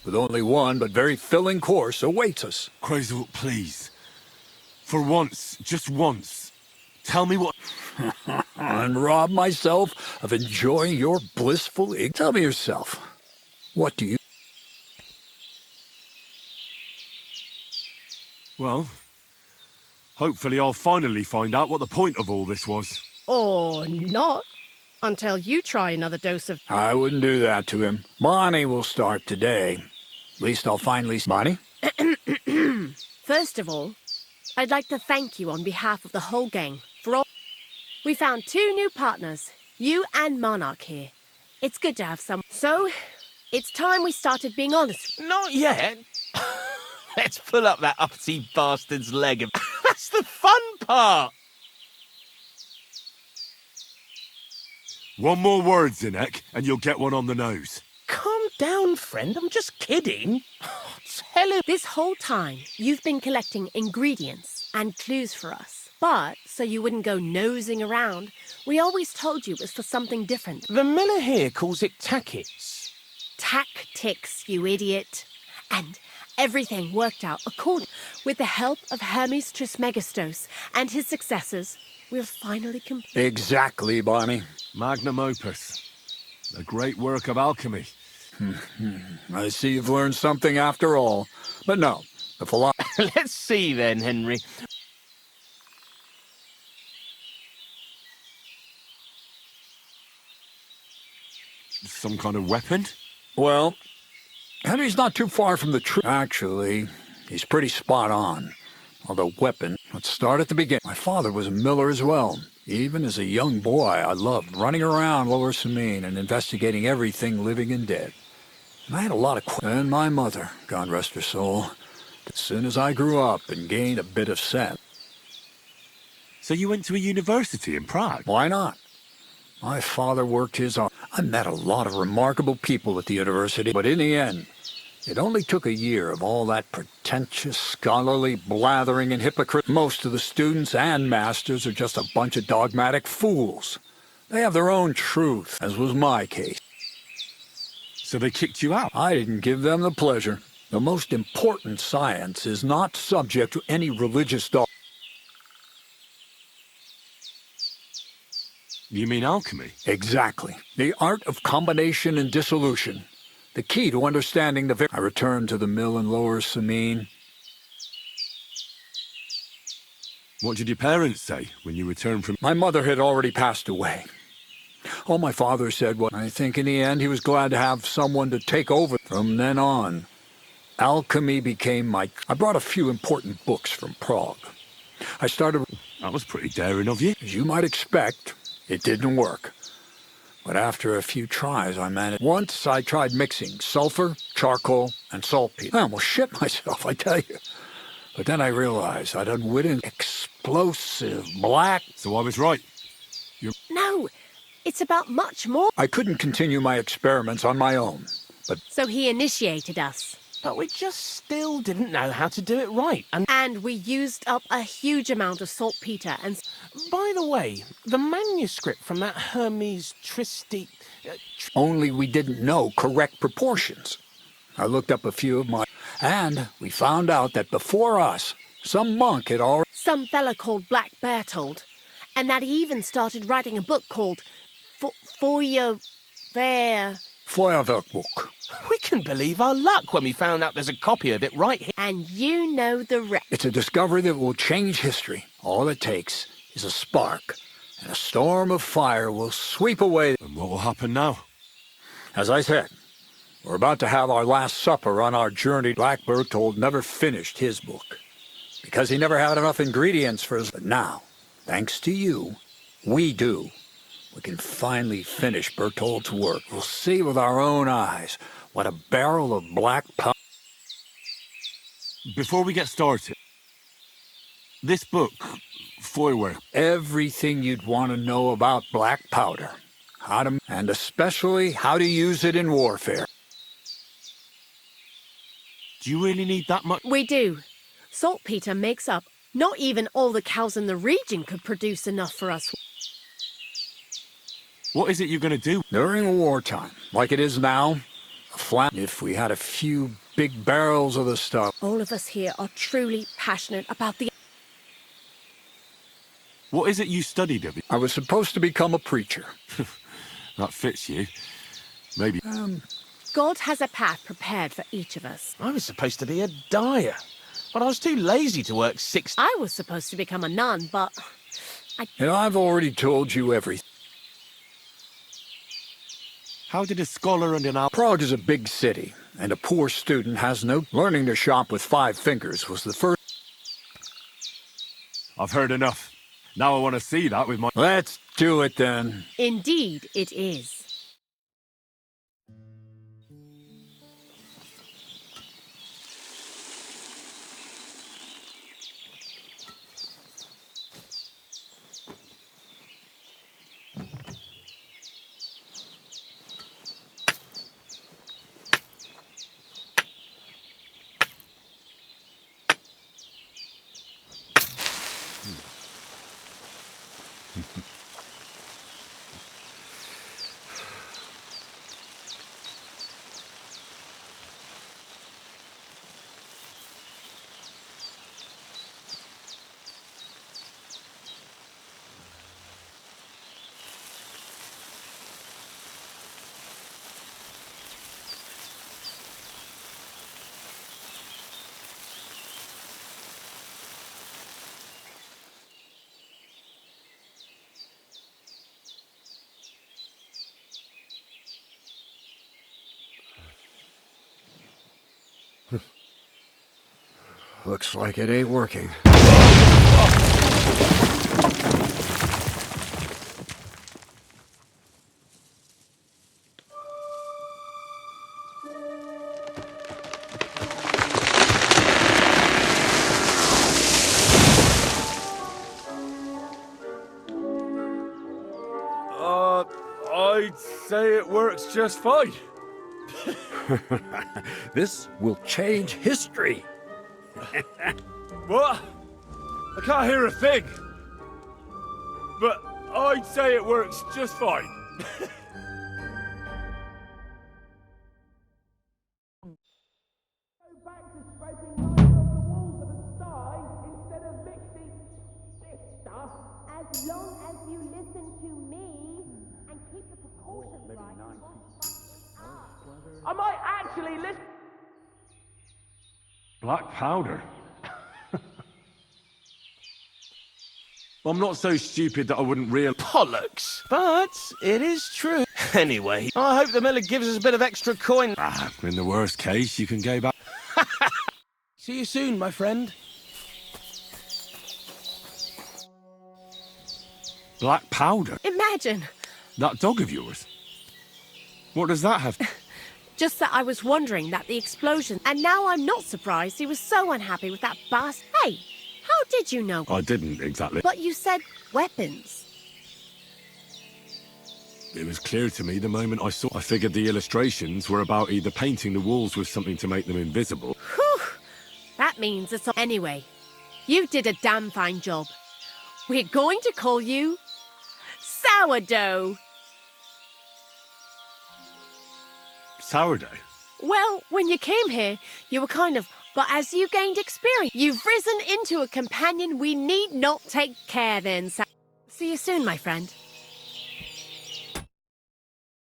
with only one but very filling course awaits us. Crazy, please. For once, just once, tell me what... And rob myself of enjoying your blissful... Tell me yourself, what do you... Well, hopefully I'll finally find out what the point of all this was. Or not, until you try another dose of... I wouldn't do that to him. Bonnie will start today. At least I'll finally... Bonnie? First of all, I'd like to thank you on behalf of the whole gang for all... We found 2 new partners, you and Monarch here. It's good to have some... So, it's time we started being honest. Not yet. Let's pull up that uppity bastard's leg. That's the fun part. One more word, Zinek, and you'll get one on the nose. Calm down, friend. I'm just kidding. Tell him. This whole time, you've been collecting ingredients and clues for us. But, so you wouldn't go nosing around, we always told you it was for something different. The miller here calls it tackets. Tactics, you idiot. And everything worked out according. With the help of Hermes Trismegistos and his successors, we'll finally complete. Exactly, Bonnie. Magnum opus. A great work of alchemy. I see you've learned something after all. But no, the philosophy... Let's see then, Henry. Some kind of weapon? Well, Henry's not too far from the truth. Actually, he's pretty spot on. Although weapon, let's start at the beginning. My father was a miller as well. Even as a young boy, I loved running around Lower Samine and investigating everything living and dead. And I had a lot of questions. And my mother, God rest her soul, as soon as I grew up and gained a bit of sense. So you went to a university in Prague? Why not? My father worked his arm. I met a lot of remarkable people at the university, but in the end, it only took a year of all that pretentious, scholarly blathering and hypocrite. Most of the students and masters are just a bunch of dogmatic fools. They have their own truth, as was my case. So they kicked you out? I didn't give them the pleasure. The most important science is not subject to any religious dogma. You mean alchemy? Exactly. The art of combination and dissolution. The key to understanding the... I returned to the mill in Lower Samine. What did your parents say when you returned from... My mother had already passed away. All my father said was, I think in the end he was glad to have someone to take over. From then on, alchemy became my... I brought a few important books from Prague. I started... That was pretty daring of you. As you might expect, it didn't work. But after a few tries, I managed. Once I tried mixing sulfur, charcoal, and saltpeter. I almost shit myself, I tell you. But then I realized I'd unwittingly explosive black... So I was right. No, it's about much more. I couldn't continue my experiments on my own, but... So he initiated us. But we just still didn't know how to do it right. And we used up a huge amount of saltpeter and... By the way, the manuscript from that Hermes Tristi... Only we didn't know correct proportions. I looked up a few of my... And we found out that before us, some monk had already... Some fella called Black Bertold. And that he even started writing a book called... Feuerwerkbuch. We couldn't believe our luck when we found out there's a copy of it right here. And you know the rest. It's a discovery that will change history. All it takes is a spark, and a storm of fire will sweep away... And what will happen now? As I said, we're about to have our last supper on our journey. Black Bertold never finished his book, because he never had enough ingredients for his... But now, thanks to you, we do. We can finally finish Bertold's work. We'll see with our own eyes what a barrel of black powder... Before we get started, this book, Feuerwerk... Everything you'd want to know about black powder. How to... And especially how to use it in warfare. Do you really need that much? We do. Saltpeter makes up... Not even all the cows in the region could produce enough for us. What is it you're going to do? During wartime, like it is now, A flat if we had a few big barrels of the stuff. All of us here are truly passionate about the... What is it you study, Debbie? I was supposed to become a preacher. That fits you. Maybe. God has a path prepared for each of us. I was supposed to be a dyer, but I was too lazy to work 6... I was supposed to become a nun, but... I've already told you everything. How did a scholar and an owl... Prague is a big city, and a poor student has no... Learning to shop with 5 fingers was the first... I've heard enough. Now I want to see that with my... Let's do it then. Indeed, it is. Looks like it ain't working. I'd say it works just fine. This will change history. What? I can't hear a thing. But I'd say it works just fine. As long as you listen to me and keep the proportions right. I might actually listen. Black powder? I'm not so stupid that I wouldn't realize... Bollocks! But it is true. Anyway, I hope the miller gives us a bit of extra coin. In the worst case, you can go back... See you soon, my friend. Black powder? Imagine. That dog of yours? What does that have... Just that I was wondering that the explosion, and now I'm not surprised he was so unhappy with that bastard. Hey, how did you know? I didn't exactly. But you said weapons. It was clear to me the moment I saw... I figured the illustrations were about either painting the walls with something to make them invisible. Whew! That means it's... Anyway, you did a damn fine job. We're going to call you... Sourdough. Sourdough? Well, when you came here, you were kind of... But as you gained experience, you've risen into a companion we need not take care then, See you soon, my friend.